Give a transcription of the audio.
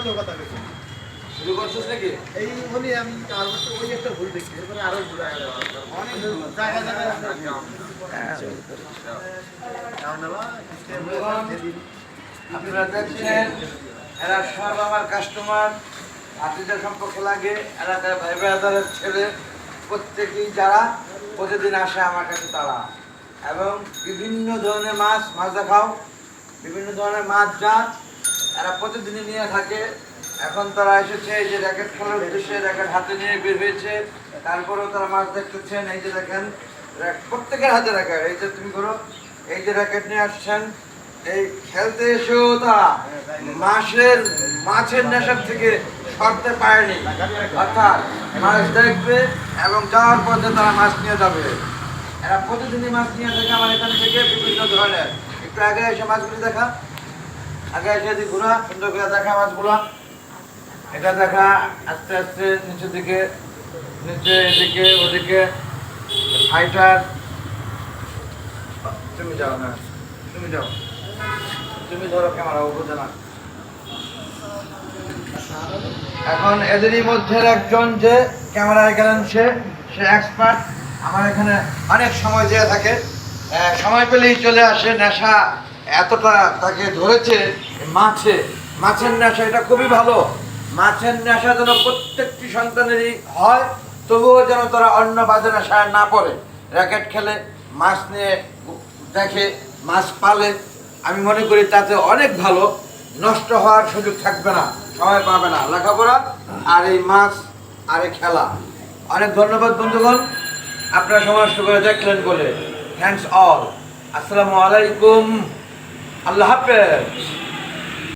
শুরু করছিস নাকি? এই বলি আমি আর ওই একটা ভুল দেখছি, এরপরে আরো ভুল আগে অনেক জায়গা আপনারা দেখছেন এরা সব আমার কাস্টমার, আত্মীয় সম্পর্ক লাগে, এলাকার ভাই ব্রাদারের ছেলে, প্রত্যেকেই যারা প্রতিদিন আসে আমার কাছে তারা, এবং বিভিন্ন ধরনের মাছ দেখাও, বিভিন্ন ধরনের মাছ জাত এরা প্রতিদিনই নিয়ে থাকে। এখন তারা এসেছে এই যে র্যাকেট খেলার উদ্দেশ্যে, র্যাকেট হাতে নিয়ে বের হয়েছে, তারপরেও তারা মাছ দেখতেছেন। এই যে দেখেন প্রত্যেকের হাতে র্যাকেট, এই যে তুমি করো, এই যে র্যাকেট নিয়ে আসছেন, এই খেলতে এসেও তারা মাছের নেশার থেকে সরতে পারেনি, অর্থাৎ মাছ দেখবে এবং যাওয়ার পথে তারা মাছ নিয়ে যাবে। এরা প্রতিদিনই মাছ নিয়ে থাকে আমার এখান থেকে বিভিন্ন ধরনের। একটু আগে এসে মাছগুলি দেখা, আগে এসে ঘোরা, সুন্দর করে দেখা মাছগুলা, এটা দেখা, আস্তে আস্তে নিচের দিকে, নিচে এদিকে ওদিকে ফাইটার। তুমি যাও না, তুমি যাও, তুমি ধরো ক্যামেরা, ও বোঝে না। এখন এদেরই মধ্যে একজন যে ক্যামেরায় গেলেন, সে এক্সপার্ট, আমার এখানে অনেক সময় দিয়ে থাকে, সময় পেলেই চলে আসে। নেশা এতটা তাকে ধরেছে মাছের নেশা, এটা খুবই ভালো। মাছের নেশা যেন প্রত্যেকটি সন্তানেরই হয়, তবুও যেন তারা অন্য বাজে নেশায় না পড়ে। র্যাকেট খেলে, মাছ নিয়ে দেখে, মাছ পালে, আমি মনে করি তাতে অনেক ভালো। নষ্ট হওয়ার সুযোগ থাকবে না, সময় পাবে না লেখাপড়া আর এই মাছ আর এই খেলা। অনেক ধন্যবাদ বন্ধুগণ, আপনারা সময় নষ্ট করে দেখলেন বলে। Thanks all. আসসালামু আলাইকুম, আল্লাহ হাফেজ।